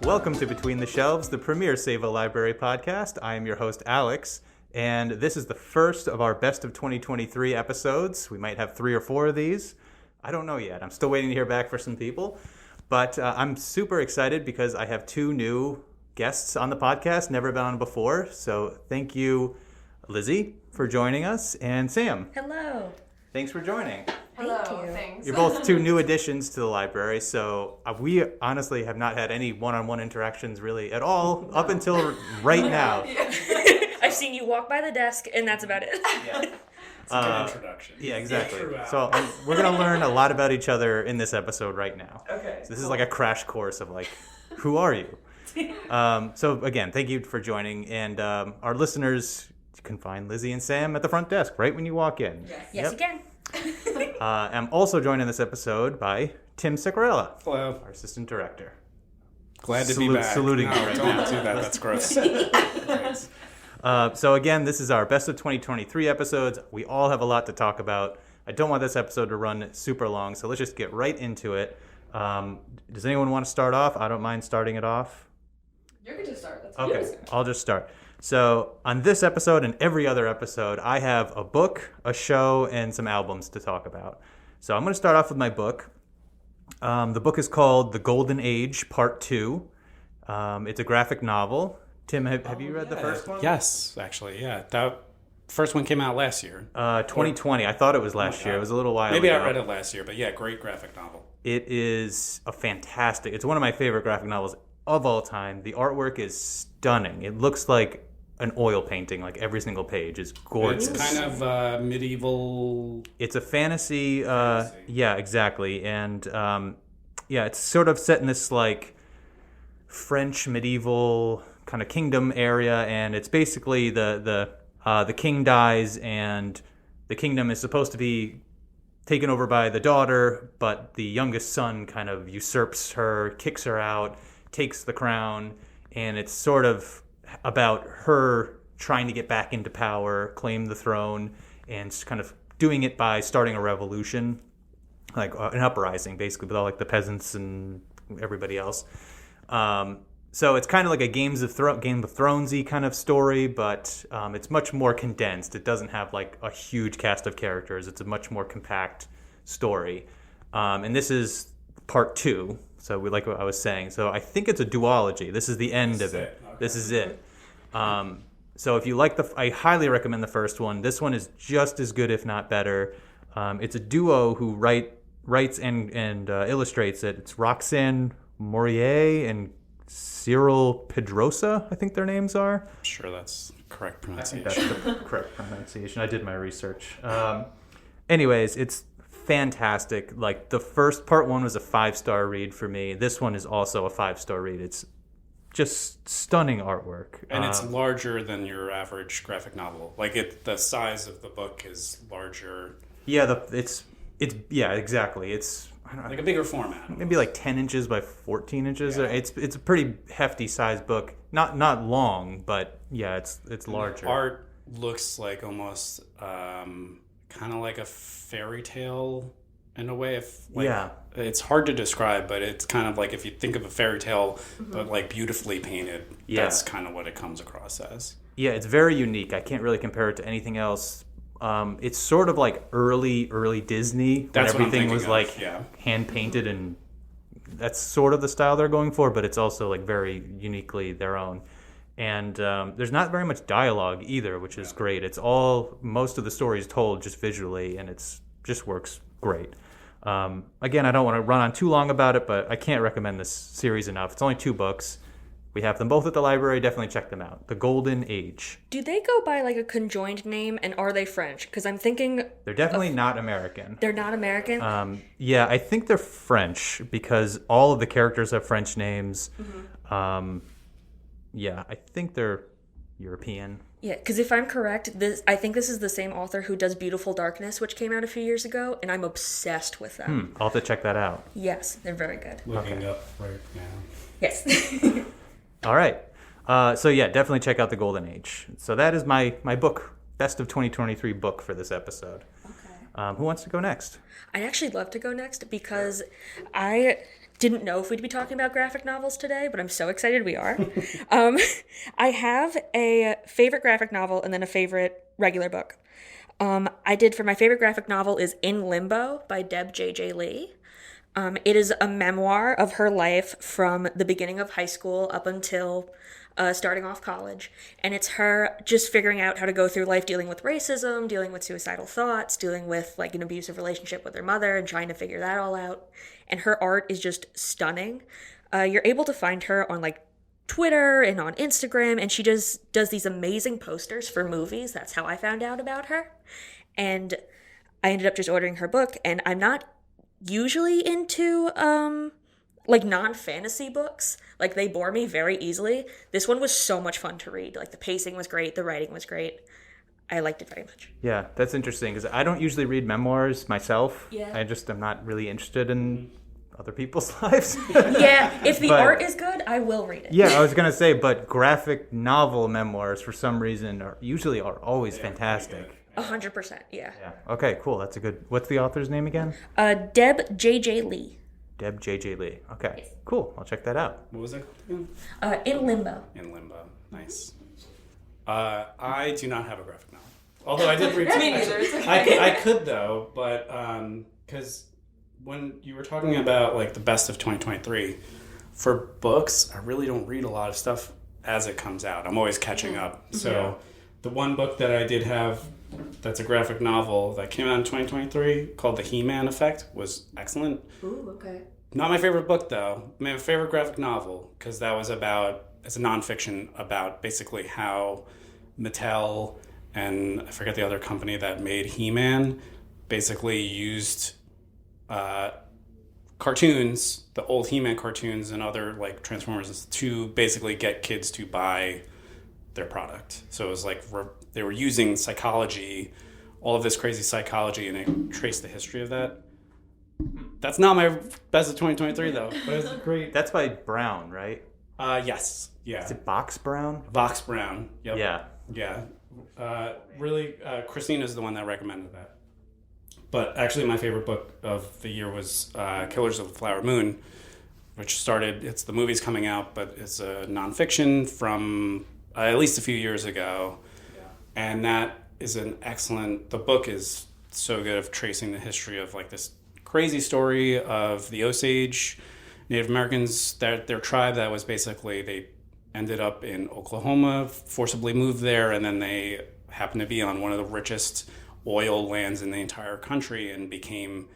Welcome to Between the Shelves, the premier Save a Library podcast. I am your host, Alex, and this is the first of our Best of 2023 episodes. We might have 3 or 4 of these. I don't know yet. I'm still waiting to hear back for some people. But I'm super excited because I have 2 new guests on the podcast, never been on before. So thank you, Lizzie, for joining us, and Sam. Hello. Thanks for joining. Hello. Thanks. You're both 2 new additions to the library, so we honestly have not had any one-on-one interactions really at all up until right now. I've seen you walk by the desk, and that's about it. Yeah. It's a good introduction. Yeah, exactly. True. So we're going to learn a lot about each other in this episode right now. Okay. So this is like a crash course of like, who are you? So again, thank you for joining. And our listeners, you can find Lizzie and Sam at the front desk right when you walk in. Yes, you can. I'm also joined in this episode by Tim Ciccarella, Hello. our assistant director. Glad to be back. Saluting no, you right don't now. do that. That's gross. Thanks. So again, this is our best of 2023 episodes. We all have a lot to talk about. I don't want this episode to run super long, so let's just get right into it. Does anyone want to start off? I don't mind starting it off. You can just start. That's Okay, fine. I'll just start. So on this episode and every other episode, I have a book, a show, and some albums to talk about. So I'm going to start off with my book. The book is called The Golden Age, Part 2. It's a graphic novel. Tim, have you read the first one? Yes, actually, yeah. That first one came out last year. 2020. I thought it was last year. It was a little while Maybe ago. I read it last year, but yeah, great graphic novel. It is a fantastic... It's one of my favorite graphic novels of all time. The artwork is stunning. It looks like an oil painting, like every single page is gorgeous. It's kind of medieval. It's a fantasy. Yeah, exactly. And yeah, it's sort of set in this like French medieval kind of kingdom area, and it's basically the king dies, and the kingdom is supposed to be taken over by the daughter, but the youngest son kind of usurps her, kicks her out, takes the crown, and it's sort of about her trying to get back into power, claim the throne, and kind of doing it by starting a revolution, like an uprising, basically, with all like the peasants and everybody else. So it's kind of like a Game of Thrones-y kind of story, but it's much more condensed. It doesn't have like a huge cast of characters. It's a much more compact story. And this is part 2. So we like what I was saying. So I think it's a duology. This is the end of it. Okay. This is it. So if you like I highly recommend the first one. This one is just as good, if not better. It's a duo who writes and illustrates it. It's Roxanne Moreil and Cyril Pedrosa, I think their names are. I'm sure that's correct I think pronunciation. that's the correct pronunciation. I did my research. Anyways, it's fantastic. Like the first part 1 was a 5-star read for me. This one is also a 5-star read. It's just stunning artwork. And it's larger than your average graphic novel. Like the size of the book is larger. Yeah, it's yeah, exactly. It's I don't know, Like a bigger format. maybe like 10 inches by 14 inches. Yeah. It's a pretty hefty sized book. Not long, but yeah, it's larger. The art looks like almost kind of like a fairy tale in a way. Yeah. It's hard to describe, but it's kind of like if you think of a fairy tale, but like beautifully painted, Yeah. that's kind of what it comes across as. Yeah, it's very unique. I can't really compare it to anything else. It's sort of like early Disney when That's what I'm everything thinking was of, like yeah. hand painted, and that's sort of the style they're going for, but it's also like very uniquely their own. And there's not very much dialogue either, which is great. It's most of the story is told just visually, and it's just works great. Again, I don't want to run on too long about it, but I can't recommend this series enough. It's only 2 books. We have them both at the library. Definitely check them out. The Golden Age. Do they go by like a conjoined name, and are they French? Because I'm thinking They're definitely not American. they're not American. Yeah, I think they're French because all of the characters have French names. Yeah, I think they're European. Yeah, because if I'm correct, I think this is the same author who does Beautiful Darkness, which came out a few years ago, and I'm obsessed with them. I'll have to check that out. Yes, they're very good. Looking up right now. Yes. All right. So yeah, definitely check out The Golden Age. So that is my book, best of 2023 book for this episode. Okay. Who wants to go next? I'd actually love to go next because I didn't know if we'd be talking about graphic novels today, but I'm so excited we are. I have a favorite graphic novel and then a favorite regular book. I did for my favorite graphic novel is In Limbo by J.J. Lee. It is a memoir of her life from the beginning of high school up until starting off college. And it's her just figuring out how to go through life dealing with racism, dealing with suicidal thoughts, dealing with like an abusive relationship with her mother and trying to figure that all out. And her art is just stunning. You're able to find her on like Twitter and on Instagram, and she just does these amazing posters for movies. That's how I found out about her. And I ended up just ordering her book, and I'm not usually into like non-fantasy books. Like, they bore me very easily. This one was so much fun to read. Like, the pacing was great, the writing was great. I liked it very much. Yeah, that's interesting because I don't usually read memoirs myself. Yeah. I just am not really interested in other people's lives. Yeah, if the But- art is good, I will read it. Yeah, I was gonna say, but graphic novel memoirs for some reason are always fantastic. 100%, yeah. Yeah. Okay, cool. That's a good. What's the author's name again? J.J. Lee. J.J. Lee. Okay, cool. I'll check that out. What was it called again? In Limbo. In Limbo. Nice. I do not have a graphic novel. Although I did read Me neither, it's okay. I could though, but because when you were talking about like the best of 2023, for books, I really don't read a lot of stuff as it comes out. I'm always catching up. So the one book that I did have that's a graphic novel that came out in 2023 called The He-Man Effect was excellent. Ooh, okay. Not my favorite book, though. My favorite graphic novel, because that was it's a nonfiction about basically how Mattel and I forget the other company that made He-Man basically used cartoons, the old He-Man cartoons and other like Transformers to basically get kids to buy their product. So it was like they were using psychology, all of this crazy psychology, and it traced the history of that. That's not my best of 2023 though, but it's great. That's by Brown, right? Yes. Yeah. Is it Box Brown? Vox Brown. Yep. Yeah. Yeah. Really, Christina's the one that recommended that. But actually, my favorite book of the year was Killers of the Flower Moon, which it's the movie's coming out, but it's a nonfiction from at least a few years ago. Yeah. And that is the book is so good of tracing the history of like this crazy story of the Osage Native Americans, their tribe that was basically, they ended up in Oklahoma, forcibly moved there, and then they happened to be on one of the richest oil lands in the entire country and became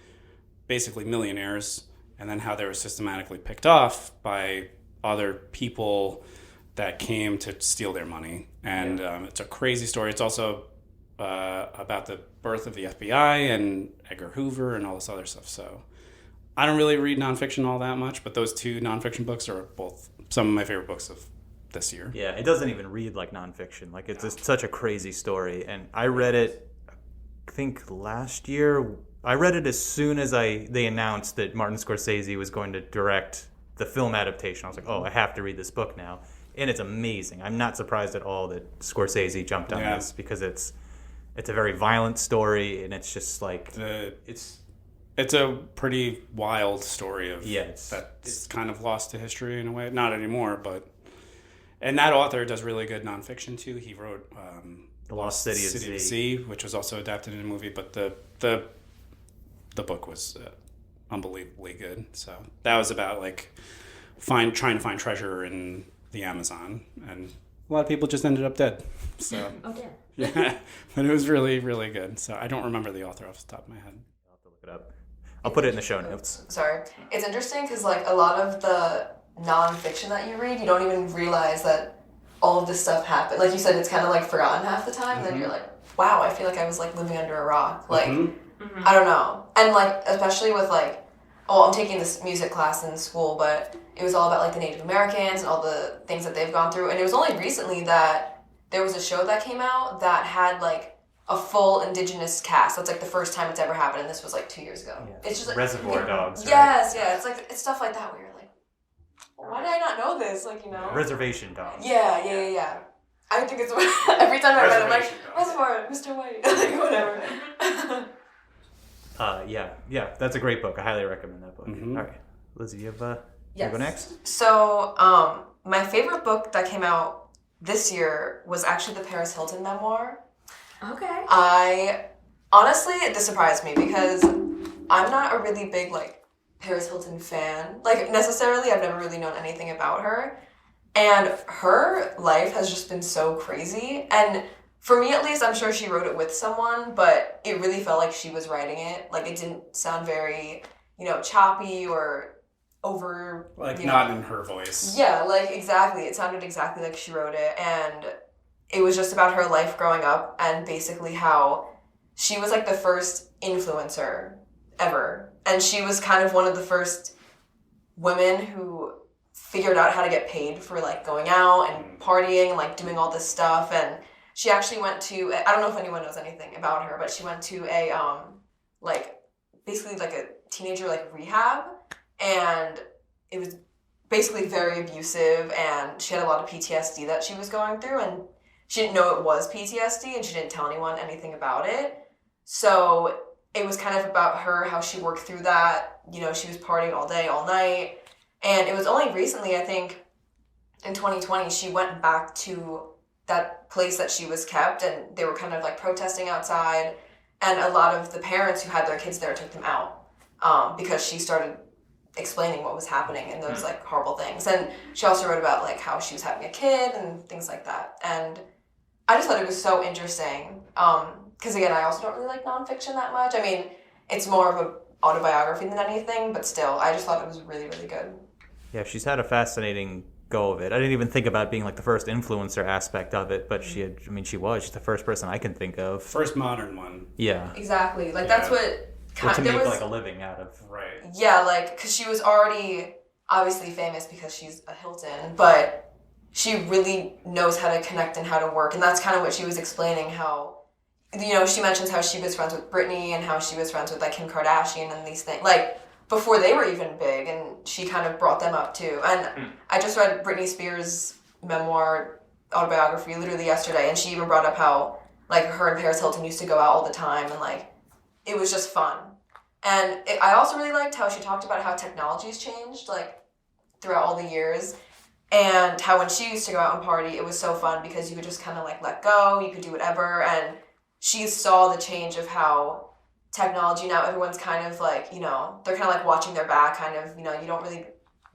basically millionaires, and then how they were systematically picked off by other people that came to steal their money. And it's a crazy story. It's also about the birth of the FBI and Edgar Hoover and all this other stuff. So I don't really read nonfiction all that much, but those two nonfiction books are both some of my favorite books of this year. Yeah, it doesn't even read like nonfiction. Like, it's just such a crazy story. And I read it, I think last year. I read it as soon as they announced that Martin Scorsese was going to direct the film adaptation. I was like, oh, I have to read this book now. And it's amazing. I'm not surprised at all that Scorsese jumped on this, because it's a very violent story, and it's just like it's a pretty wild story of it's kind of lost to history in a way. Not anymore, and that author does really good nonfiction too. He wrote The Lost City of Z, which was also adapted in a movie, but the book was unbelievably good. So that was about like trying to find treasure in the Amazon, and a lot of people just ended up dead. So yeah, but it was really, really good. So I don't remember the author off the top of my head. I'll have to look it up. I'll put it in the show notes. Sorry. It's interesting because, like, a lot of the nonfiction that you read, you don't even realize that all of this stuff happened. Like you said, it's kind of, like, forgotten half the time. And then you're like, wow, I feel like I was, like, living under a rock. Like, I don't know. And, like, especially with, like, I'm taking this music class in school, but it was all about, like, the Native Americans and all the things that they've gone through. And it was only recently that there was a show that came out that had, like, a full indigenous cast. That's like the first time it's ever happened, and this was like 2 years ago. Yeah. It's just like Reservoir Dogs. Right? Yes, yeah. It's stuff like that where you're like, why did I not know this? Like, you know. Reservation Dogs. Yeah. I think it's every time I read it, I'm like, Reservoir, Mr. White, like whatever. Yeah, that's a great book. I highly recommend that book. Mm-hmm. All right. Lizzie, you go Yes. next? So, my favorite book that came out this year was actually the Paris Hilton memoir. Okay. Honestly, this surprised me because I'm not a really big, like, Paris Hilton fan. Like, necessarily, I've never really known anything about her. And her life has just been so crazy. And for me, at least, I'm sure she wrote it with someone, but it really felt like she was writing it. Like, it didn't sound very, choppy or over... Like, not in her voice. Yeah, like, exactly. It sounded exactly like she wrote it. And it was just about her life growing up and basically how she was, like, the first influencer ever. And she was kind of one of the first women who figured out how to get paid for, like, going out and partying and, like, doing all this stuff. And she actually went to, I don't know if anyone knows anything about her, but she went to a, basically, like, a teenager, like, rehab. And it was basically very abusive, and she had a lot of PTSD that she was going through, and she didn't know it was PTSD, and she didn't tell anyone anything about it. So it was kind of about her, how she worked through that. She was partying all day, all night. And it was only recently, I think, in 2020, she went back to that place that she was kept, and they were kind of, like, protesting outside. And a lot of the parents who had their kids there took them out because she started explaining what was happening and those, like, horrible things. And she also wrote about, like, how she was having a kid and things like that. And I just thought it was so interesting. Because, again, I also don't really like nonfiction that much. I mean, it's more of an autobiography than anything, but still, I just thought it was really, really good. Yeah, she's had a fascinating go of it. I didn't even think about being, like, the first influencer aspect of it, but she's the first person I can think of. First modern one. Yeah. Exactly. Like, that's what... to make, like, a living out of. Right. Yeah, like, because she was already obviously famous because she's a Hilton, but she really knows how to connect and how to work. And that's kind of what she was explaining, how, she mentions how she was friends with Britney and how she was friends with, like, Kim Kardashian and these things, like, before they were even big, and she kind of brought them up too. And I just read Britney Spears' memoir, autobiography, literally yesterday, and she even brought up how, like, her and Paris Hilton used to go out all the time, and, like, it was just fun. And I also really liked how she talked about how technology's changed, like, throughout all the years. And how when she used to go out and party, it was so fun because you could just kind of, like, let go, you could do whatever. And she saw the change of how technology now, everyone's kind of, like, they're kind of, like, watching their back, kind of, you don't really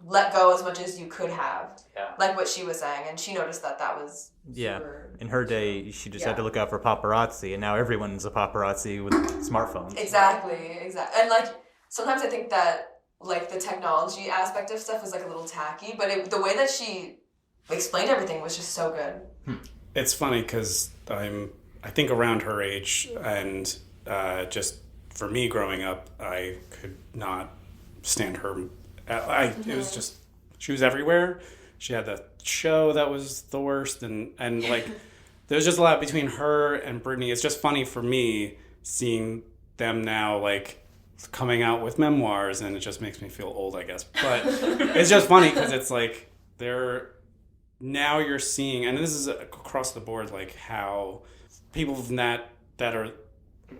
let go as much as you could have. Yeah. Like what she was saying. And she noticed that was super... In her day, she just had to look out for paparazzi, and now everyone's a paparazzi with smartphones. Exactly. And, like, sometimes I think that, like, the technology aspect of stuff is, like, a little tacky, but the way that she explained everything was just so good. It's funny because I think around her age, and just for me growing up, I could not stand her. It was just, she was everywhere. She had that show that was the worst, and like, there was just a lot between her and Britney. It's just funny for me seeing them now, like, coming out with memoirs, and it just makes me feel old, I guess. But it's just funny because it's like now you're seeing, and this is across the board, like, how people that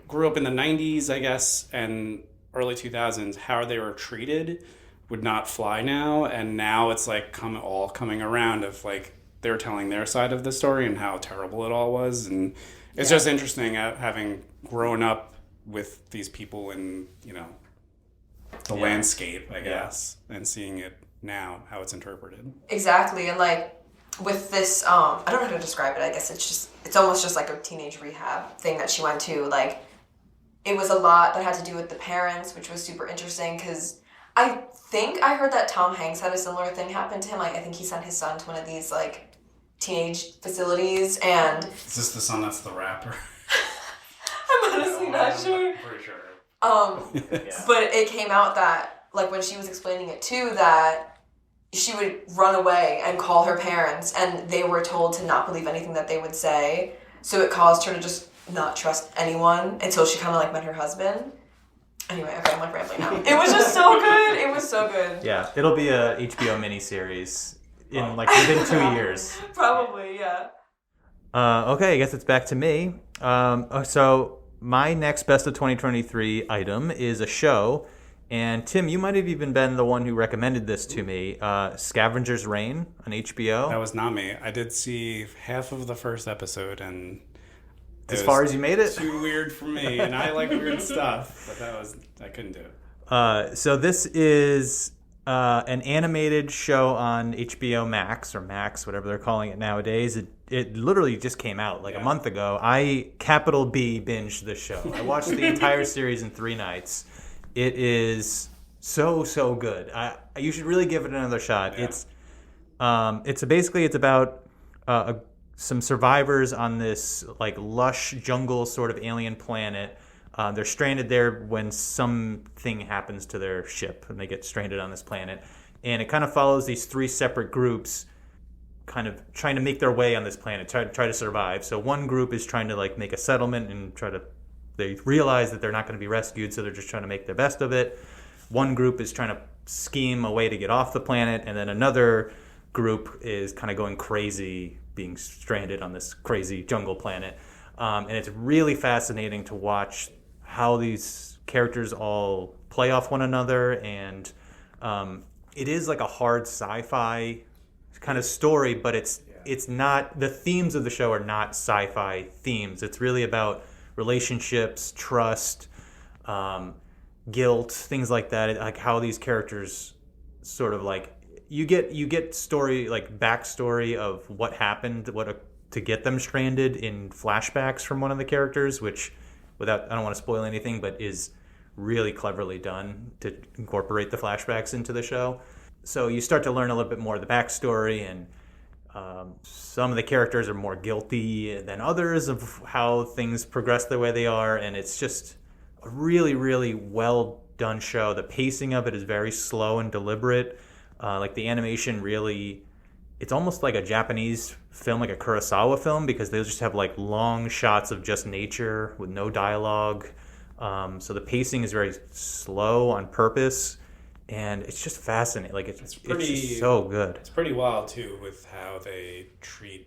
grew up in the 90s, I guess, and early 2000s, how they were treated would not fly now. And now it's, like, coming around of, like, they're telling their side of the story and how terrible it all was. And it's just interesting having grown up with these people in, the landscape, I guess, and seeing it now, how it's interpreted. Exactly. And, like, with this, I don't know how to describe it. I guess it's almost just like a teenage rehab thing that she went to. Like, it was a lot that had to do with the parents, which was super interesting because I think I heard that Tom Hanks had a similar thing happen to him. Like, I think he sent his son to one of these, like, teenage facilities, and... Is this the son that's the rapper? I'm honestly not sure. I'm pretty sure. But it came out that, like, when she was explaining it too, that she would run away and call her parents, and they were told to not believe anything that they would say, so it caused her to just not trust anyone until she kind of, like, met her husband. Anyway, okay, I'm, like, rambling now. It was just so good. It was so good. Yeah, it'll be a HBO miniseries in, like, within 2 years. Probably, yeah. Okay, I guess it's back to me. So my next Best of 2023 item is a show. And Tim, you might have even been the one who recommended this to me. Scavengers Reign on HBO. That was not me. I did see half of the first episode, and as far as you made it, too weird for me. And I like weird stuff, but I couldn't do it. So this is an animated show on HBO Max, or Max, whatever they're calling it nowadays. It literally just came out like a month ago. I capital B binged this show. I watched the entire series in 3 nights. It is so good. You should really give it another shot. Yeah. It's about some survivors on this like lush jungle sort of alien planet. They're stranded there when something happens to their ship, and they get stranded on this planet. And it kind of follows these 3 separate groups, kind of trying to make their way on this planet, try to survive. So one group is trying to like make a settlement and they realize that they're not going to be rescued, so they're just trying to make the best of it. One group is trying to scheme a way to get off the planet, and then another group is kind of going crazy, being stranded on this crazy jungle planet. And it's really fascinating to watch how these characters all play off one another, and it is like a hard sci-fi kind of story, but it's not, the themes of the show are not sci-fi themes. It's really about relationships, trust, guilt, things like that. Like how these characters sort of like, you get story, like backstory of what happened, to get them stranded in flashbacks from one of the characters, which I don't want to spoil anything, but is really cleverly done to incorporate the flashbacks into the show. So you start to learn a little bit more of the backstory, and some of the characters are more guilty than others of how things progress the way they are, and it's just a really, really well done show. The pacing of it is very slow and deliberate. Like the animation really, it's almost like a Japanese film, like a Kurosawa film, because they'll just have like long shots of just nature with no dialogue. So the pacing is very slow on purpose, and it's just fascinating. Like it's just so good. It's pretty wild too with how they treat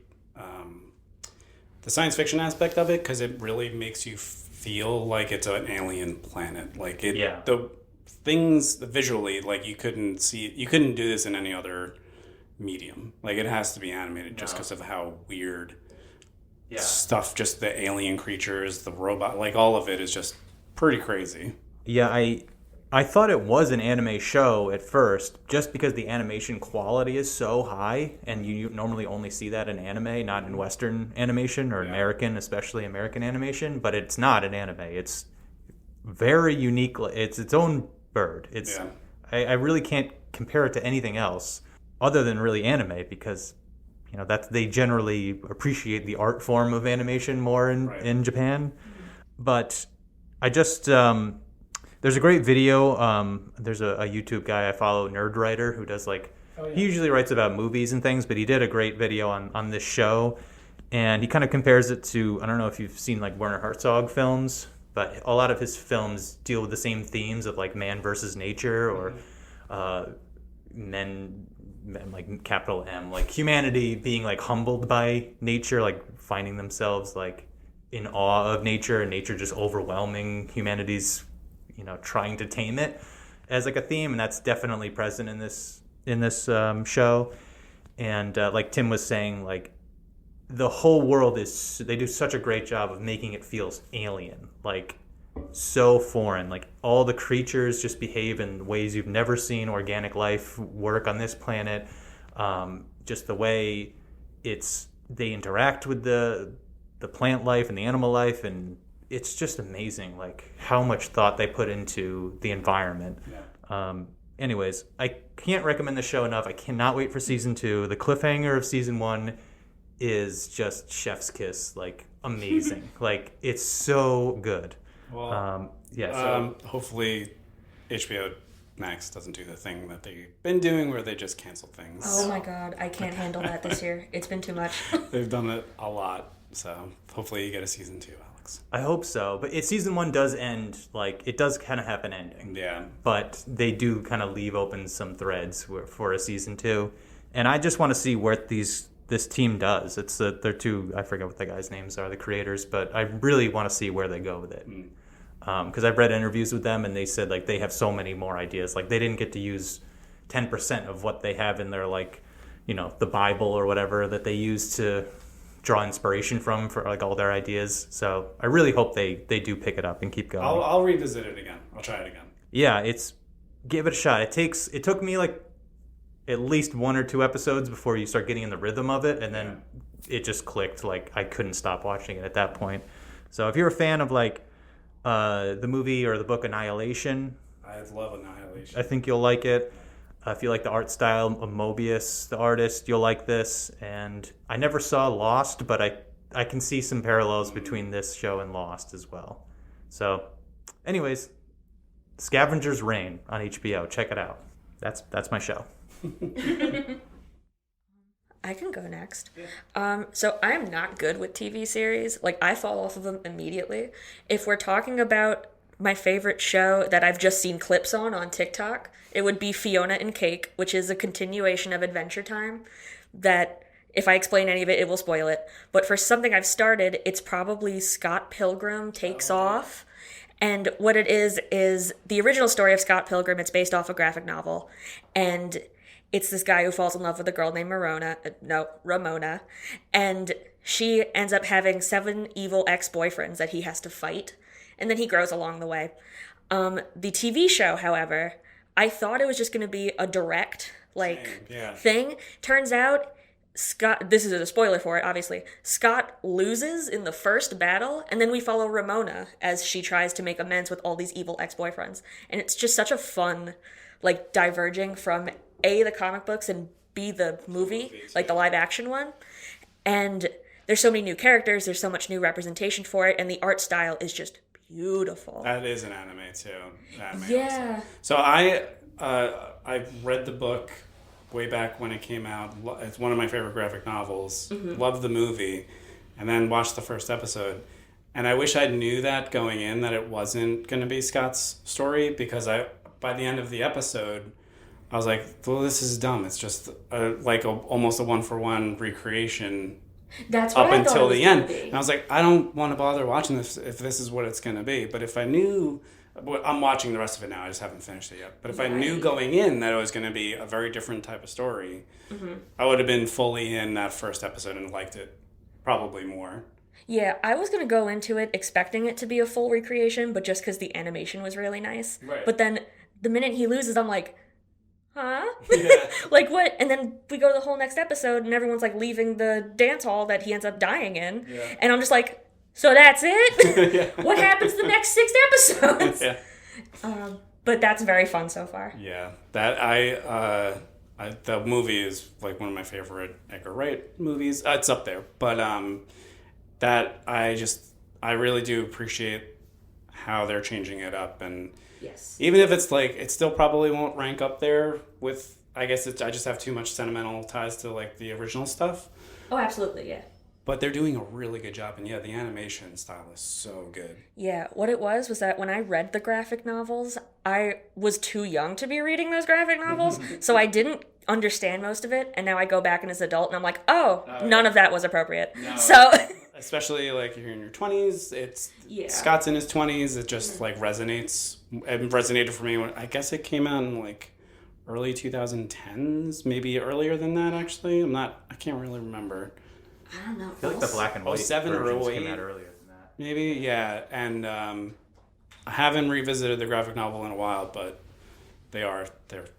the science fiction aspect of it, because it really makes you feel like it's an alien planet. Like the things visually, like you couldn't do this in any other medium. Like it has to be animated just because of how weird stuff, just the alien creatures, the robot, like all of it is just pretty crazy. Yeah, I thought it was an anime show at first, just because the animation quality is so high, and you normally only see that in anime, not in Western animation or American, especially American animation. But it's not an anime. It's very unique. It's its own bird. I really can't compare it to anything else other than really anime, because they generally appreciate the art form of animation more in Japan. But I just there's a great video. There's a YouTube guy I follow, Nerdwriter, who does he usually writes about movies and things, but he did a great video on this show, and he kind of compares it to, I don't know if you've seen like Werner Herzog films, but a lot of his films deal with the same themes of like man versus nature, or men like capital M, like humanity being like humbled by nature, like finding themselves like in awe of nature, and nature just overwhelming humanity's trying to tame it as like a theme. And that's definitely present in this show. And like Tim was saying, like the whole world they do such a great job of making it feel alien, like so foreign. Like all the creatures just behave in ways you've never seen organic life work on this planet. Just the way they interact with the plant life and the animal life, and it's just amazing, like how much thought they put into the environment. Anyways, I can't recommend the show enough. I cannot wait for season 2. The cliffhanger of season 1 is just chef's kiss, like amazing. Like it's so good. Well, hopefully HBO Max doesn't do the thing that they've been doing where they just cancel things. Oh my god, I can't handle that this year. It's been too much. They've done it a lot, so hopefully you get a season 2, Alex. I hope so, but season 1 does end, like it does kind of have an ending. Yeah. But they do kind of leave open some threads for a season 2, and I just want to see where this team does. It's they're two, I forget what the guys' names are, the creators, but I really want to see where they go with it. because I've read interviews with them and they said like they have so many more ideas. Like they didn't get to use 10% of what they have in their like, the Bible or whatever that they use to draw inspiration from for like all their ideas. So I really hope they do pick it up and keep going. I'll revisit it again. I'll try it again. Yeah, give it a shot. It took me like at least 1 or 2 episodes before you start getting in the rhythm of it, and then it just clicked. Like I couldn't stop watching it at that point. So if you're a fan of like the movie or the book Annihilation, I love Annihilation. I think you'll like it. If you like the art style of Mobius, the artist, you'll like this. And I never saw Lost, but I can see some parallels between this show and Lost as well. So, anyways, Scavengers Reign on HBO. Check it out. That's my show. I can go next. So I'm not good with TV series. Like, I fall off of them immediately. If we're talking about my favorite show that I've just seen clips on TikTok, it would be Fiona and Cake, which is a continuation of Adventure Time that if I explain any of it, it will spoil it. But for something I've started, it's probably Scott Pilgrim Takes Off. And what it is the original story of Scott Pilgrim. It's based off a graphic novel. And it's this guy who falls in love with a girl named Ramona. And she ends up having 7 evil ex-boyfriends that he has to fight. And then he grows along the way. The TV show, however, I thought it was just going to be a direct thing. Turns out Scott, this is a spoiler for it, obviously, Scott loses in the first battle, and then we follow Ramona as she tries to make amends with all these evil ex-boyfriends. And it's just such a fun, diverging from A, the comic books, and B, the movie, the live action one. And there's so many new characters, there's so much new representation for it, and the art style is just beautiful. That is an anime too. Yeah. Also. So I read the book way back when it came out. It's one of my favorite graphic novels. Mm-hmm. Loved the movie, and then watched the first episode. And I wish I knew that going in that it wasn't going to be Scott's story, because by the end of the episode, I was like, well, this is dumb. It's just almost a 1-for-1 recreation. That's what up I until the end. Be. And I was like, I don't want to bother watching this if this is what it's going to be. But if I knew, I'm watching the rest of it now. I just haven't finished it yet. But if I knew going in that it was going to be a very different type of story, I would have been fully in that first episode and liked it probably more. Yeah, I was going to go into it expecting it to be a full recreation, but just because the animation was really nice. Right. But then the minute he loses, I'm like, huh? Yeah. What? And then we go to the whole next episode and everyone's leaving the dance hall that he ends up dying in. Yeah. And I'm just like, so that's it? Yeah. What happens the next 6 episodes? Yeah. But that's very fun so far. Yeah. That the movie is one of my favorite Edgar Wright movies. It's up there. But that I really do appreciate how they're changing it up. And yes. Even if it's it still probably won't rank up there with, I guess I just have too much sentimental ties to the original stuff. Oh, absolutely, yeah. But they're doing a really good job, and the animation style is so good. Yeah, what it was that when I read the graphic novels, I was too young to be reading those graphic novels, so I didn't understand most of it, and now I go back and as an adult, and I'm like, none of that was appropriate. No. So... Especially you're in your 20s, Scott's in his 20s, it just resonates. It resonated for me when, I guess it came out in early 2010s, maybe earlier than that actually. I can't really remember. I don't know. I feel the black and white 07 or 08 came out earlier than that. Maybe, yeah. And I haven't revisited the graphic novel in a while, but they're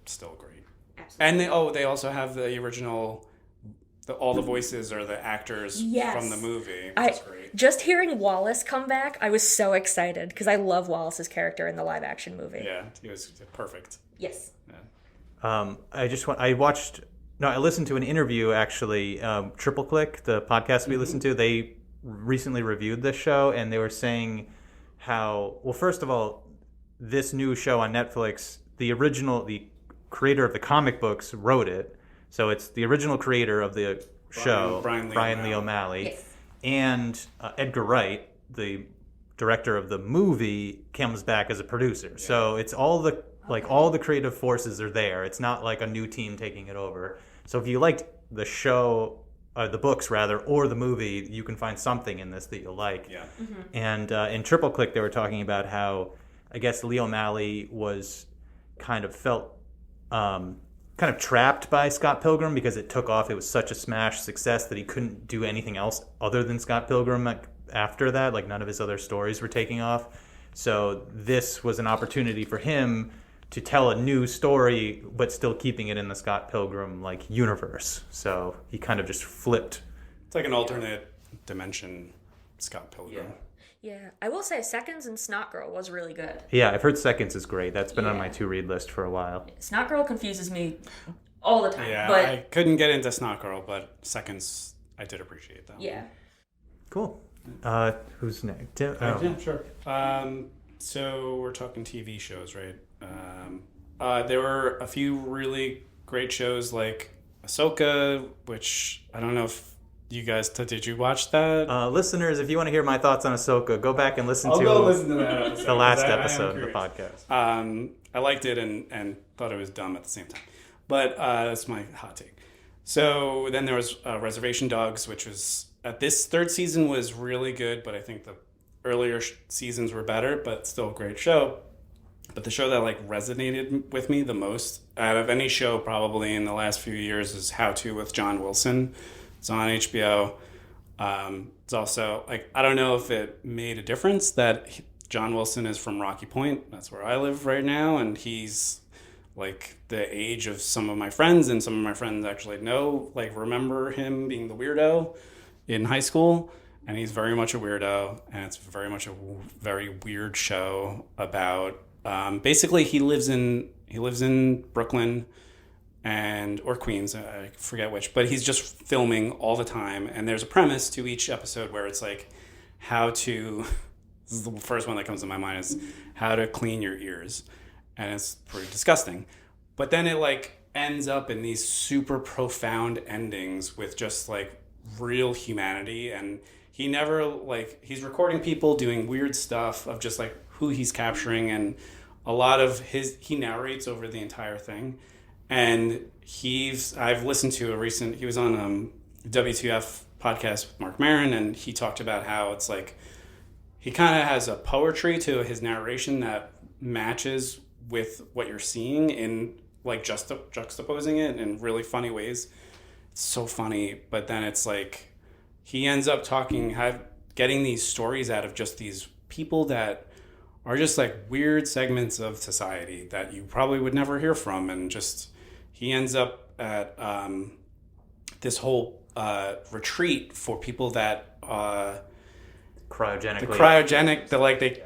still great. Absolutely. And they also have the original. All the voices are the actors from the movie, which is great. Just hearing Wallace come back, I was so excited because I love Wallace's character in the live action movie. Yeah, he was perfect. Yes. Yeah. I listened to an interview actually, Triple Click, the podcast we listened to, they recently reviewed this show and they were saying how, well, first of all, this new show on Netflix, the creator of the comic books wrote it. So it's the original creator of the show, Brian Lee O'Malley, yes. And Edgar Wright, the director of the movie, comes back as a producer. Yeah. So it's all the creative forces are there. It's not like a new team taking it over. So if you liked the show the books rather, or the movie, you can find something in this that you like. Yeah. And in Triple Click, they were talking about how, I guess, Lee O'Malley was kind of felt kind of trapped by Scott Pilgrim because it took off. It was such a smash success that he couldn't do anything else other than Scott Pilgrim after that. Like, none of his other stories were taking off. So this was an opportunity for him to tell a new story, but still keeping it in the Scott Pilgrim like universe. So he kind of just flipped. It's like an alternate dimension Scott Pilgrim. Yeah, I will say Seconds and Snot Girl was really good. Yeah, I've heard Seconds is great. That's been on my to-read list for a while. Snot Girl confuses me all the time. Yeah, but I couldn't get into Snot Girl, but Seconds, I did appreciate that. Yeah. Cool. Who's next? Yeah, sure. So we're talking TV shows, right? There were a few really great shows like Ahsoka, which I don't know if you guys did you watch that? Listeners, if you want to hear my thoughts on Ahsoka, go back and listen I'll to go listen to that episode, the last I am episode of the curious. podcast. I liked it and thought it was dumb at the same time. But that's my hot take. So then there was Reservation Dogs, which was this third season was really good, but I think the earlier seasons were better, but still a great show. But the show that like resonated with me the most out of any show probably in the last few years is How To with John Wilson. It's on HBO. It's also like, I don't know if it made a difference that John Wilson is from Rocky Point. That's where I live right now. And he's like the age of some of my friends, and some of my friends actually remember him being the weirdo in high school. And he's very much a weirdo, and it's very much a very weird show about basically he lives in Brooklyn or Queens, I forget which, but he's just filming all the time, and there's a premise to each episode where it's like this is the first one that comes to my mind, is how to clean your ears, and it's pretty disgusting. But then it like ends up in these super profound endings with just like real humanity, and he never he's recording people doing weird stuff of just like who he's capturing, and a lot of he narrates over the entire thing. And I've listened to he was on WTF podcast with Mark Maron, and he talked about how it's like he kind of has a poetry to his narration that matches with what you're seeing in like juxtaposing it in really funny ways. It's so funny, but then it's like he ends up getting these stories out of just these people that are just like weird segments of society that you probably would never hear from, and just he ends up at this whole retreat for people that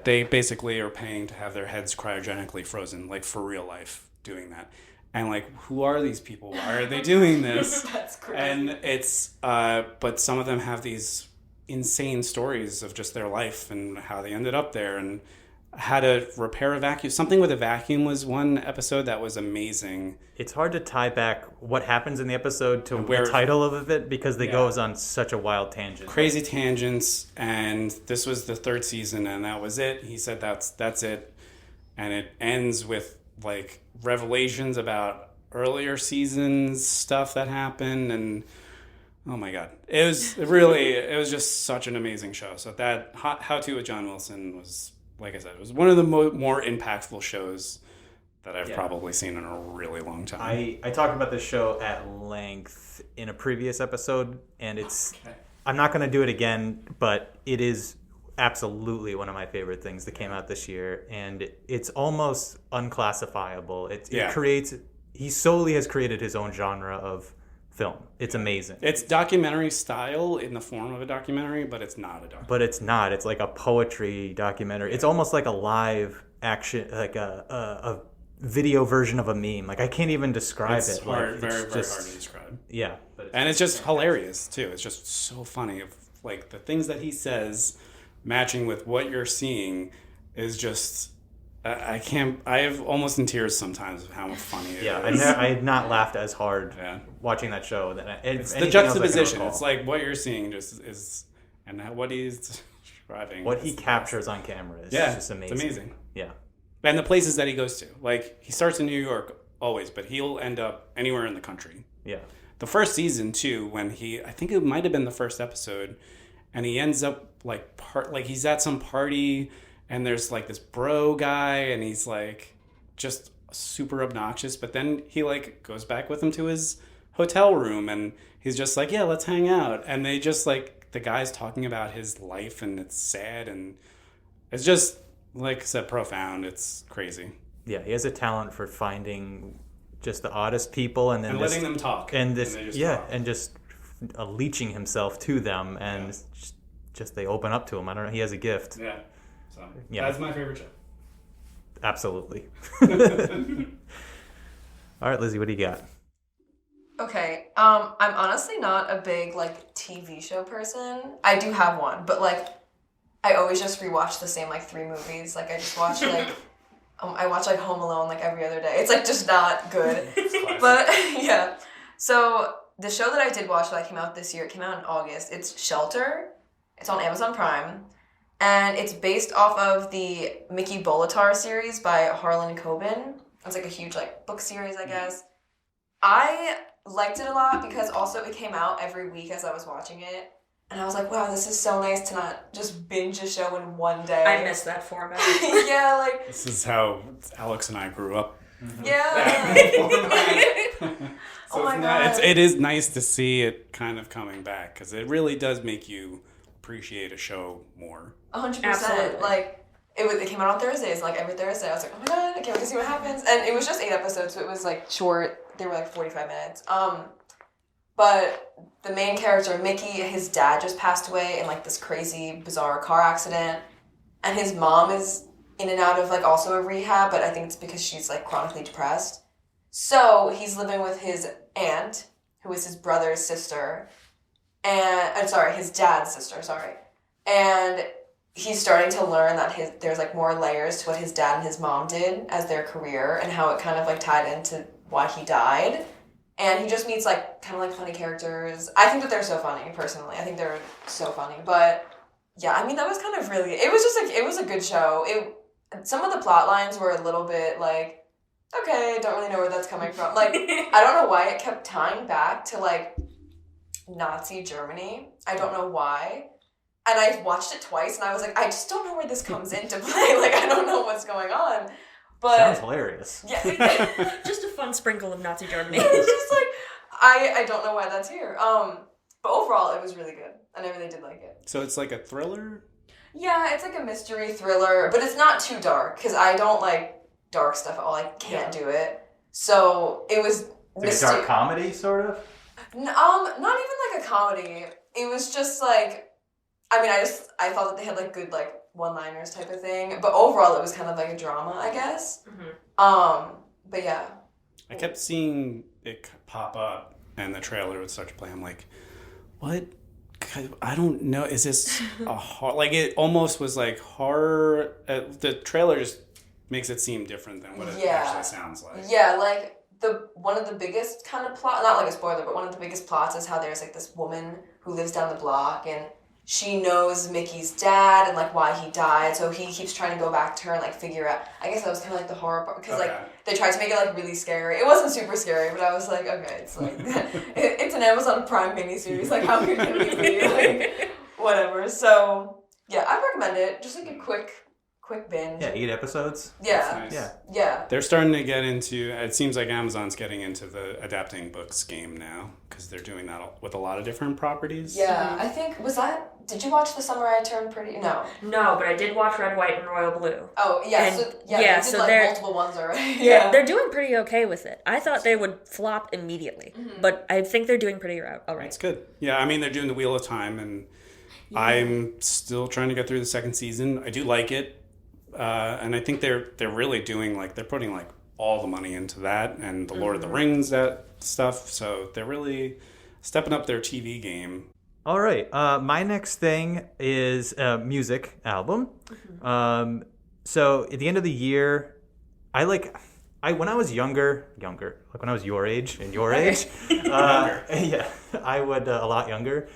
they basically are paying to have their heads cryogenically frozen, like for real life, doing that. And like, who are these people? Why are they doing this? That's crazy. And it's but some of them have these insane stories of just their life and how they ended up there, and how to repair a vacuum. Something with a vacuum was one episode that was amazing. It's hard to tie back what happens in the episode to the title of it, because they goes on such a wild tangent. Crazy tangents, and this was the third season, and that was it. He said that's it. And it ends with like revelations about earlier seasons stuff that happened, and oh my god. It was just such an amazing show. So that How To with John Wilson was, like I said, it was one of the more impactful shows that I've probably seen in a really long time. I talked about this show at length in a previous episode, and I'm not going to do it again, but it is absolutely one of my favorite things that came out this year, and it's almost unclassifiable. He solely has created his own genre of film. It's amazing. It's documentary style in the form of a documentary, but it's not a documentary. But it's not. It's like a poetry documentary. It's almost like a live action, like a video version of a meme. Like, I can't even describe it. Hard, very hard to describe. Yeah. And it's just hilarious, too. It's just so funny. Like, the things that he says matching with what you're seeing is just... I have almost in tears sometimes of how funny it is. I had not laughed as hard watching that show. It's the juxtaposition. It's like what you're seeing just is, and what he's describing. What he captures on camera is just amazing. It's amazing. Yeah. And the places that he goes to. Like, he starts in New York always, but he'll end up anywhere in the country. Yeah. the first season too, when I think it might have been the first episode, and he ends up like he's at some party, and there's like this bro guy, and he's like just super obnoxious, but then he like goes back with him to his hotel room, and he's just like, yeah, let's hang out, and they just like, the guy's talking about his life, and it's sad, and it's just, like I said, profound. It's crazy. Yeah, he has a talent for finding just the oddest people and then and letting them talk. And this, and and just leeching himself to them, and just they open up to him. I don't know. He has a gift. Yeah. So Yeah. that's my favorite show. Absolutely. All right, Lizzie, what do you got? Okay, I'm honestly not a big, like, TV show person. I do have one, but, like, I always just rewatch the same, like, 3 movies. Like, I just watch, like, I watch, like, Home Alone, like, every other day. It's, like, just not good. But, yeah. So, the show that I did watch that came out this year, it came out in August. It's Shelter. It's on Amazon Prime. And it's based off of the Mickey Bolitar series by Harlan Coben. It's, like, a huge, like, book series, I guess. I liked it a lot because also it came out every week as I was watching it. And I was like, wow, this is so nice to not just binge a show in one day. I miss that format. Yeah, like... This is how Alex and I grew up. Yeah. So oh my God. it is nice to see it kind of coming back, because it really does make you appreciate a show more. 100%. Absolutely. Like, it came out on Thursdays, like every Thursday. I was like, oh my God, I can't wait to see what happens. And it was just 8 episodes, so it was like short. They were like 45 minutes. But the main character, Mickey, his dad just passed away in like this crazy, bizarre car accident. And his mom is in and out of like also a rehab, but I think it's because she's like chronically depressed. So he's living with his aunt, who is his brother's sister. And, his dad's sister, And he's starting to learn that there's like more layers to what his dad and his mom did as their career and how it kind of like tied into why he died. And he just meets like kind of like funny characters. I think that they're so funny, personally. I think they're so funny. But yeah, I mean, that was kind of really, it was just like, it was a good show. Some of the plot lines were a little bit like, okay, don't really know where that's coming from. Like, I don't know why it kept tying back to like Nazi Germany. I don't know why. And I watched it twice and I was like, I just don't know where this comes into play. Like, I don't know what's going on. But sounds hilarious. Yeah. Just a fun sprinkle of Nazi Germany. It's just like, I don't know why that's here. But overall, it was really good. And I really did like it. So it's like a thriller? Yeah, it's like a mystery thriller, but it's not too dark, because I don't like dark stuff at all. I can't do it. So it was... Like a dark comedy, sort of? Not even like a comedy. It was just like... I mean, I thought that they had like good like one-liners type of thing, but overall it was kind of like a drama, I guess. Mm-hmm. But yeah. I kept seeing it pop up and the trailer would start to play. I'm like, what? I don't know. Is this a horror? Like, it almost was like horror. The trailer just makes it seem different than what it actually sounds like. Yeah, like one of the biggest kind of plot, not like a spoiler, but one of the biggest plots is how there's like this woman who lives down the block and she knows Mickey's dad and like why he died, so he keeps trying to go back to her and like figure out. I guess that was kind of like the horror part, because like they tried to make it like really scary. It wasn't super scary, but I was like, okay, it's like it's an Amazon Prime miniseries. Like, how could it be? Like, whatever. So yeah, I recommend it. Just like a quick binge. Yeah, 8 episodes. Yeah. Nice. Yeah. They're starting to get into, it seems like Amazon's getting into the adapting books game now, because they're doing that with a lot of different properties. Yeah, I think, did you watch The Summer I Turned Pretty? No, but I did watch Red, White, and Royal Blue. Oh, yeah. And, they did like multiple ones already. Yeah, they're doing pretty okay with it. I thought they would flop immediately, but I think they're doing pretty all right. That's good. Yeah, I mean, they're doing the Wheel of Time, and I'm still trying to get through the second season. I do like it. And I think they're really doing they're putting all the money into that and the Lord of the Rings stuff. So they're really stepping up their TV game. All right. My next thing is a music album. So at the end of the year, when I was younger, like when I was your age and your age, yeah, I would a lot younger.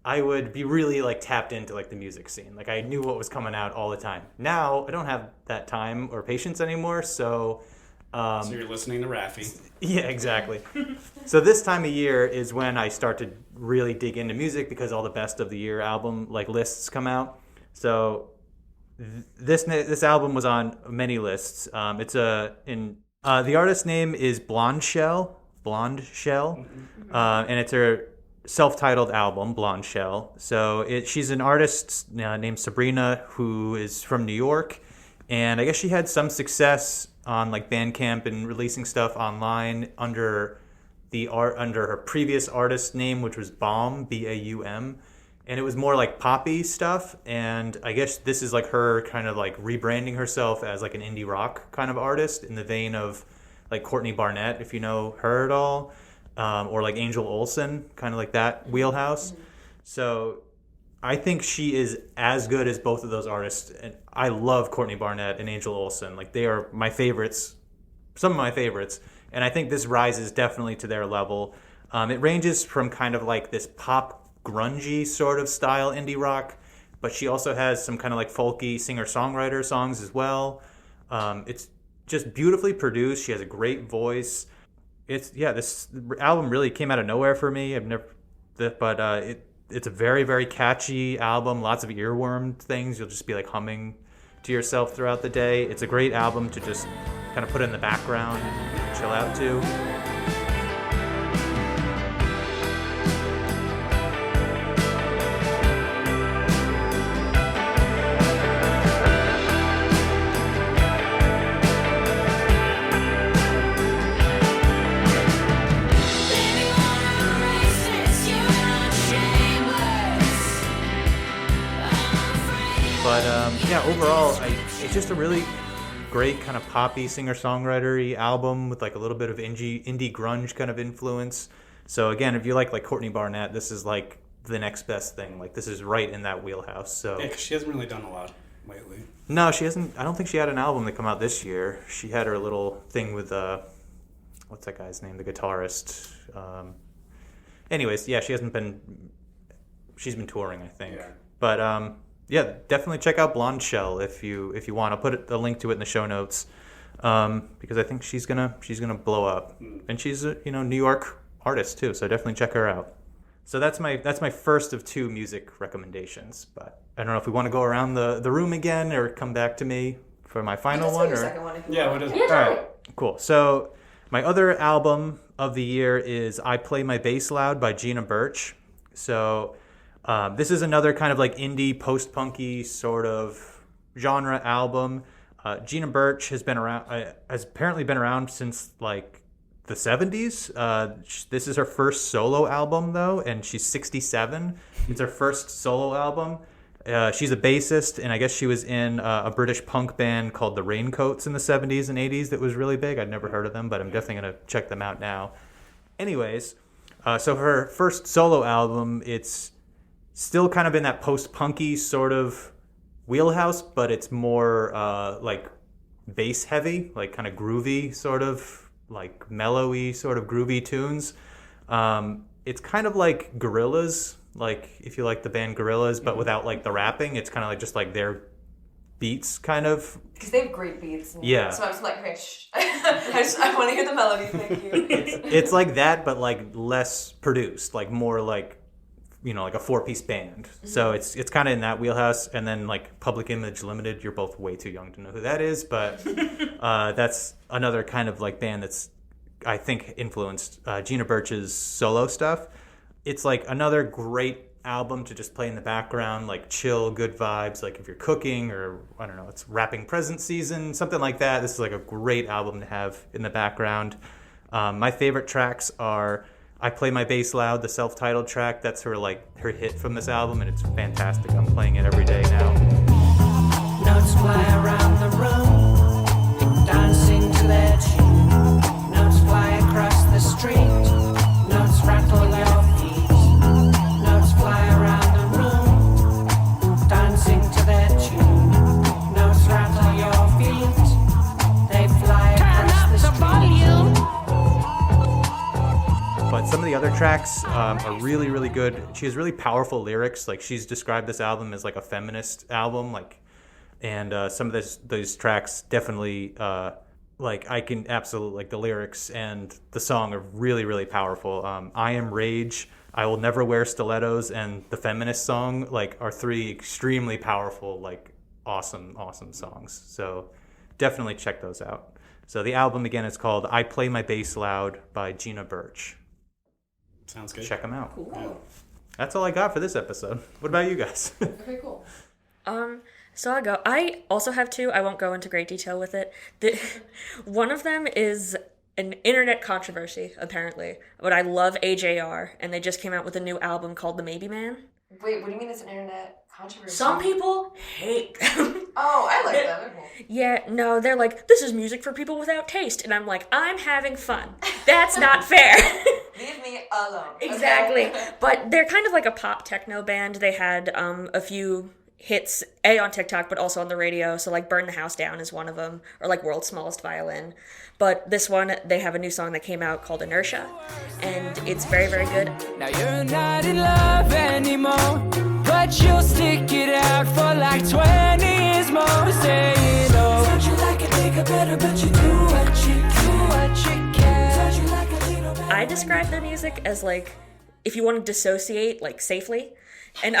I would be really tapped into the music scene. Like, I knew what was coming out all the time. Now I don't have that time or patience anymore, so So you're listening to Raffi. Yeah, exactly. So this time of year is when I start to really dig into music because all the best of the year album lists come out. So this album was on many lists. The artist's name is Blondshell, and it's her self-titled album, Blondshell. So she's an artist named Sabrina who is from New York, and I guess she had some success on like Bandcamp and releasing stuff online under her previous artist name, which was Baum, Baum, and it was more like poppy stuff. And I guess this is like her kind of like rebranding herself as like an indie rock kind of artist in the vein of like Courtney Barnett, if you know her at all, or like Angel Olsen, kind of like that wheelhouse. So I think she is as good as both of those artists. And I love Courtney Barnett and Angel Olsen. Like, they are my favorites, some of my favorites. And I think this rises definitely to their level. It ranges from kind of like this pop grungy sort of style indie rock, but she also has some kind of like folky singer-songwriter songs as well. It's just beautifully produced. She has a great voice. This album really came out of nowhere for me. It's a very, very catchy album. Lots of earworm things. You'll just be like humming to yourself throughout the day. It's a great album to just kind of put in the background and chill out to. Overall, it's just a really great kind of poppy singer-songwriter-y album with like a little bit of indie grunge kind of influence. So again, if you like Courtney Barnett, this is like the next best thing. Like, this is right in that wheelhouse. So yeah, 'cause she hasn't really done a lot lately. No, she hasn't. I don't think she had an album that come out this year. She had her little thing with what's that guy's name? The guitarist. Anyways, yeah, she's been touring, I think. Yeah. But yeah, definitely check out Blondshell if you want. I'll put a link to it in the show notes, because I think she's gonna blow up, and she's a New York artist too. So definitely check her out. So that's my first of two music recommendations. But I don't know if we want to go around the room again or come back to me for my final one. Your second one if you yeah, want. what is Yeah, it? All right, cool. So my other album of the year is "I Play My Bass Loud" by Gina Birch. So this is another kind of like indie post-punky sort of genre album. Gina Birch has apparently been around since like the 70s. This is her first solo album though, and she's 67. It's her first solo album. She's a bassist, and I guess she was in a British punk band called the Raincoats in the 70s and 80s that was really big. I'd never heard of them, but I'm definitely going to check them out now. Anyways, so her first solo album, it's still kind of in that post-punky sort of wheelhouse, but it's more like bass heavy, like kind of groovy, sort of like mellowy, sort of groovy tunes. It's kind of like Gorillaz, like if you like the band Gorillaz, but without like the rapping. It's kind of like just like their beats, kind of. Because they have great beats. Yeah. So I'm just like, okay, shh. I want to hear the melody. Thank you. It's like that, but like less produced, like more like, like a 4-piece band. Mm-hmm. So it's kind of in that wheelhouse. And then like Public Image Limited, you're both way too young to know who that is, but that's another kind of like band that's, I think, influenced Gina Birch's solo stuff. It's like another great album to just play in the background, like chill, good vibes, like if you're cooking or, I don't know, it's wrapping present season, something like that. This is like a great album to have in the background. My favorite tracks are I Play My Bass Loud, the self-titled track. That's her hit from this album, and it's fantastic. I'm playing it every day now. Notes fly around the room, dancing to their tune. Notes fly across the street, notes rattle your feet. Notes fly around the room, dancing to their tune. Notes rattle your feet, they fly across the street. But some of the other tracks are really, really good. She has really powerful lyrics. Like, she's described this album as like a feminist album. And some of those tracks definitely like I can absolutely like the lyrics and the song are really, really powerful. I Am Rage, I Will Never Wear Stilettos, and the Feminist song like are three extremely powerful, like awesome songs. So definitely check those out. So the album again is called I Play My Bass Loud by Gina Birch. Sounds good. Check them out. Cool. Yeah. That's all I got for this episode. What about you guys? Okay, cool. So I'll go. I also have two. I won't go into great detail with it. One of them is an internet controversy, apparently. But I love AJR, and they just came out with a new album called The Maybe Man. Wait, what do you mean it's an internet controversy? Some people hate them. Oh, I like them. They're cool. Yeah, no, they're like, this is music for people without taste. And I'm like, I'm having fun. That's not fair. Leave me alone. Exactly. Okay? But they're kind of like a pop techno band. They had a few hits, on TikTok, but also on the radio. So like Burn the House Down is one of them, or like World's Smallest Violin. But this one, they have a new song that came out called Inertia, and it's very, very good. Now you're not in love anymore, but you'll stick it out for like 20 years more. Saying, oh, don't you like a nigga better, but you do what you can. Don't you like a little better? I describe their music as like, if you want to dissociate, like safely. And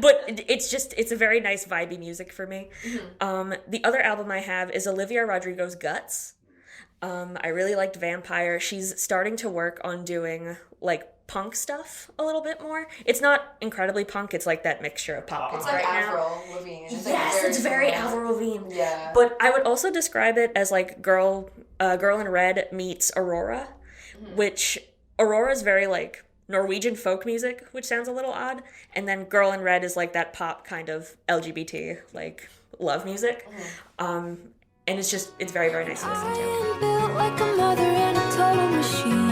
but it's a very nice vibey music for me. Mm-hmm. The other album I have is Olivia Rodrigo's Guts. I really liked Vampire. She's starting to work on doing like punk stuff a little bit more. It's not incredibly punk. It's like that mixture of pop It's punk like right now. Avril Lavigne. Yes, it's very Avril Lavigne. Yeah. But I would also describe it as like Girl in Red meets Aurora, which Aurora is very like Norwegian folk music, which sounds a little odd, and then Girl in Red is like that pop kind of LGBT like love music. And it's very, very nice to listen to. I am built like a mother in a total machine.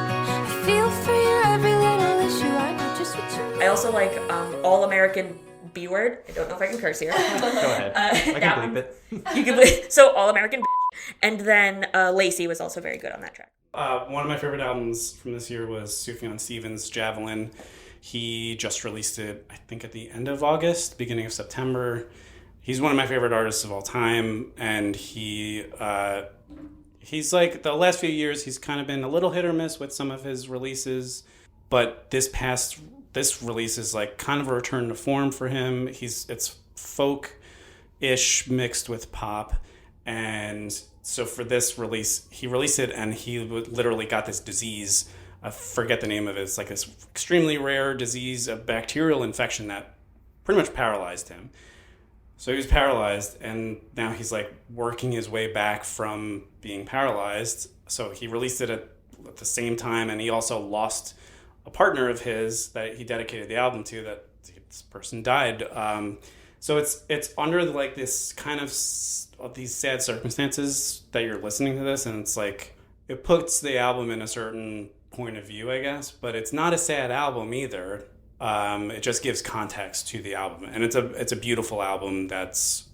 I feel for your every little issue. I know just what you mean. I also like All American B Word. I don't know if I can curse here. Go ahead. I can bleep it. You can bleep. So All American Bitch. And then Lacey was also very good on that track. One of my favorite albums from this year was Sufjan Stevens' Javelin. He just released it, I think, at the end of August, beginning of September. He's one of my favorite artists of all time, and he's like, the last few years, he's kind of been a little hit or miss with some of his releases, but this release is like kind of a return to form for him. It's folk-ish mixed with pop, and so for this release, he released it, and he literally got this disease. I forget the name of it. It's like this extremely rare disease, a bacterial infection that pretty much paralyzed him. So he was paralyzed, and now he's like working his way back from being paralyzed. So he released it at the same time, and he also lost a partner of his that he dedicated the album to. That this person died. So it's under like this kind of these sad circumstances that you're listening to this, and it's like it puts the album in a certain point of view, I guess. But it's not a sad album either. It just gives context to the album, and it's a beautiful album. That's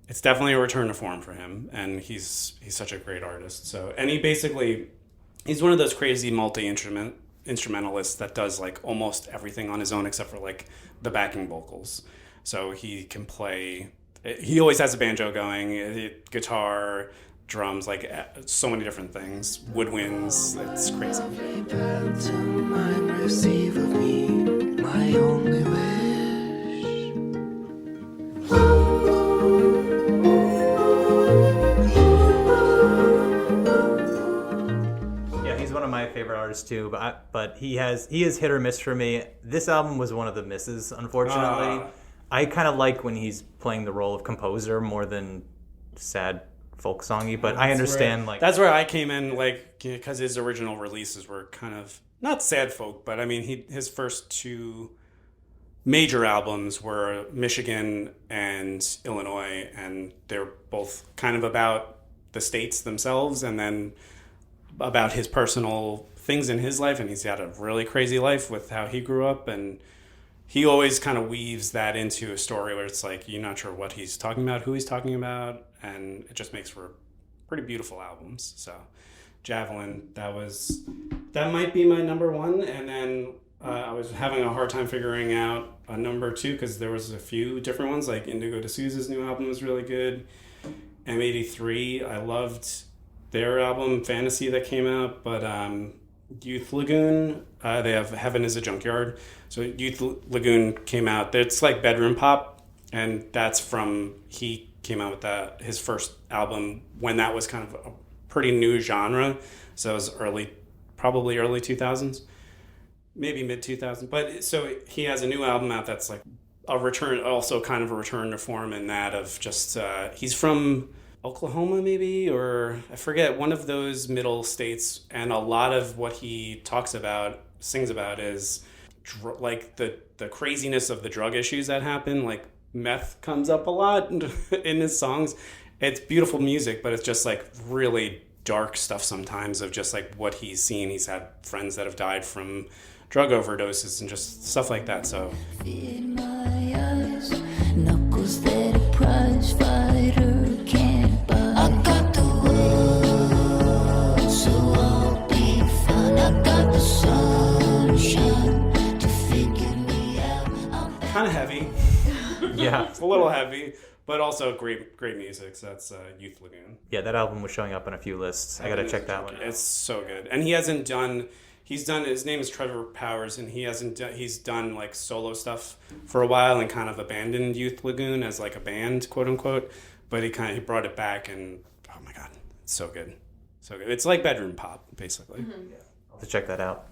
it's definitely a return to form for him, and he's such a great artist. So, and he's one of those crazy multi-instrumentalists that does like almost everything on his own except for like the backing vocals. So he can play. He always has a banjo going, guitar, drums, like so many different things, woodwinds. It's crazy. Receive of me my only wish. Yeah, he's one of my favorite artists too, but he is hit or miss for me. This album was one of the misses, unfortunately. I kind of like when he's playing the role of composer more than sad folk songy, but I understand that's where I came in, like, because his original releases were kind of not sad folk, but I mean his first two major albums were Michigan and Illinois, and they're both kind of about the states themselves and then about his personal things in his life, and he's had a really crazy life with how he grew up, and he always kind of weaves that into a story where it's like you're not sure what he's talking about, who he's talking about, and it just makes for pretty beautiful albums. So Javelin, that might be my number one. And then I was having a hard time figuring out a number 2 because there was a few different ones. Like Indigo D'Souza's new album was really good. M83, I loved their album Fantasy that came out, but Youth Lagoon, they have Heaven is a Junkyard. So Youth Lagoon came out. It's like bedroom pop, and that's from, he came out with his first album when that was kind of a pretty new genre. So it was probably early 2000s, maybe mid 2000s. But so he has a new album out that's like a return, also kind of a return to form in that of just, he's from Oklahoma maybe, or I forget, one of those middle states, and a lot of what he sings about is like the craziness of the drug issues that happen. Like meth comes up a lot in his songs. It's beautiful music, but it's just like really dark stuff sometimes of just like what he's seen. He's had friends that have died from drug overdoses and just stuff like that. So Feed my eyes, knuckles that a prize fighter can't buy. I got the world, so I'll be fine. I got the sunshine to figure me out. kind of heavy. Yeah. It's a little heavy, but also great music. So that's Youth Lagoon. Yeah, that album was showing up on a few lists. I gotta check that one out. It's so good. And he's done, his name is Trevor Powers, and he's done like solo stuff for a while and kind of abandoned Youth Lagoon as like a band, quote unquote. But he brought it back, and oh my God, it's so good. So good. It's like bedroom pop, basically. Mm-hmm. Yeah. I'll have to check that out.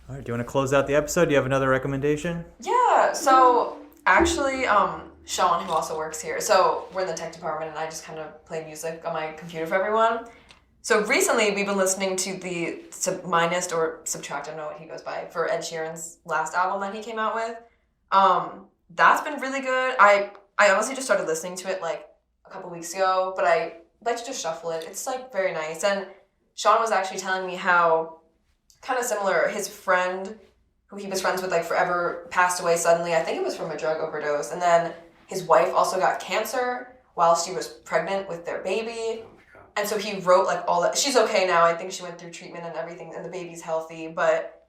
All right, do you want to close out the episode? Do you have another recommendation? Yeah, so actually, Sean, who also works here, so we're in the tech department, and I just kind of play music on my computer for everyone. So recently, we've been listening to the Minus or Subtract, I don't know what he goes by, for Ed Sheeran's last album that he came out with. That's been really good. I honestly just started listening to it like a couple weeks ago, but I like to just shuffle it. It's like very nice. And Sean was actually telling me how kind of similar, his friend who he was friends with like forever passed away suddenly. I think it was from a drug overdose. And then his wife also got cancer while she was pregnant with their baby. And so he wrote like all that. She's okay now. I think she went through treatment and everything, and the baby's healthy. But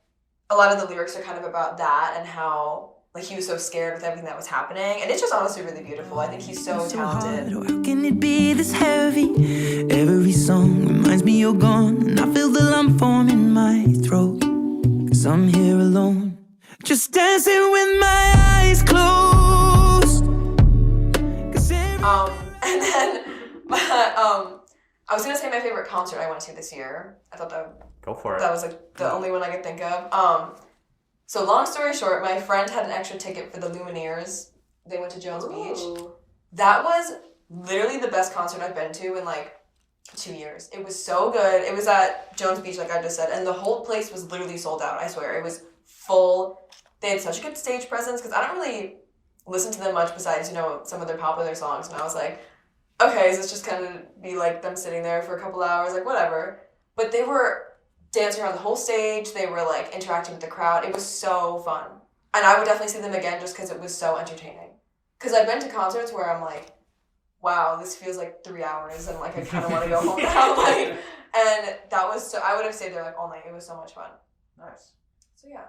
a lot of the lyrics are kind of about that and how like he was so scared with everything that was happening. And it's just honestly really beautiful. I think he's so talented. How can it be this heavy? Every song reminds me you're gone, and I feel the lump form in my throat. 'Cause I'm here alone, just dancing with my eyes closed. And then I was gonna say my favorite concert I went to this year. I thought Go for it. that was like the only one I could think of. So long story short, my friend had an extra ticket for the Lumineers. They went to Jones Beach. That was literally the best concert I've been to in like 2 years. It was so good. It was at Jones Beach, like I just said, and the whole place was literally sold out. I swear, it was full. They had such a good stage presence because I don't really listen to them much besides, you know, some of their popular songs. And I was like, okay, so it's just kind of be like them sitting there for a couple hours, like whatever. But they were dancing around the whole stage. They were like interacting with the crowd. It was so fun. And I would definitely see them again just because it was so entertaining. Because I've been to concerts where I'm like, wow, this feels like 3 hours and like I kind of want to go home now. Like, and that was so, I would have stayed there like all night. It was so much fun. Nice. So yeah,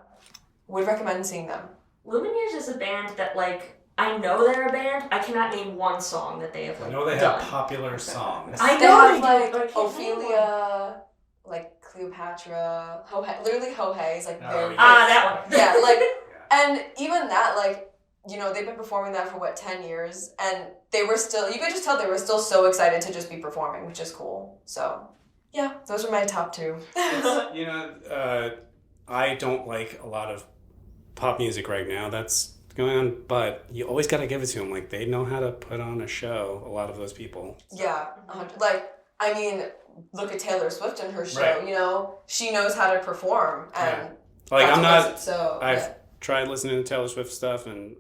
would recommend seeing them. Lumineers is a band that, like, I know they're a band. I cannot name one song that they have, like, I know they done. have popular songs. I They know have they do, like but I can't name one. Ophelia, like Cleopatra, literally Ho-Hey is like very that one. yeah, like, and even that, like, you know, they've been performing that for 10 years, and they were still, you could just tell they were still so excited to just be performing, which is cool. So yeah, those are my top two. You know, I don't like a lot of pop music right now that's going on, but you always got to give it to them. Like, they know how to put on a show, a lot of those people. Yeah, 100. Like, I mean, look at Taylor Swift and her show, Right. you know, she knows how to perform, and Yeah. Like, that's I'm what not, makes it so, I've tried listening to Taylor Swift stuff, and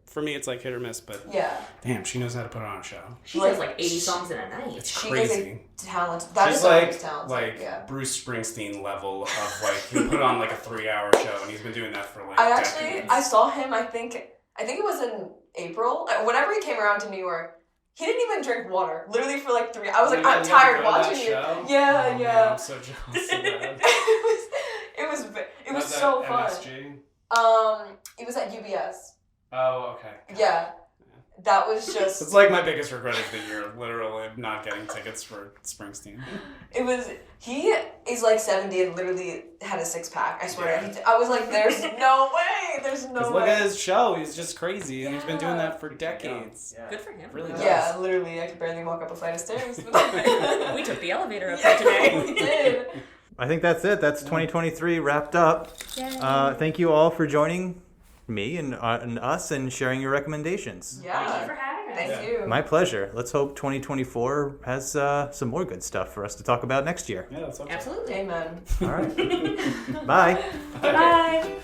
for me it's like hit or miss, but yeah. damn, she knows how to put on a show. She does, like, 80 songs in a night. It's She crazy. is a talent. That She's is like, talented. Yeah. Bruce Springsteen level of like, he put on like a 3-hour show, and he's been doing that for like decades. I saw him, I think it was in April. Whenever he came around to New York, he didn't even drink water. Literally for like 3 I was like, I'm tired watching you. Show? Yeah, Oh, yeah. man, I'm so jealous of that. It was was so fun. MSG? It was at UBS. Oh, okay. Yeah. That was just... It's like my biggest regret of the year, literally, not getting tickets for Springsteen. It was... He is like 70 and literally had a six-pack, I swear. Yeah. I was like, there's no way! There's no way. Look at his show. He's just crazy, and he's been doing that for decades. Yeah. Good for him. Really does. Yeah, literally, I could barely walk up a flight of stairs. We took the elevator up there today. We did. I think that's it. That's 2023 wrapped up. Yay. Thank you all for joining me and us and sharing your recommendations. Yeah. Thank you for having us. Thank you. My pleasure. Let's hope 2024 has some more good stuff for us to talk about next year. Yeah, that's okay. Absolutely. Amen. All right. Bye. Bye.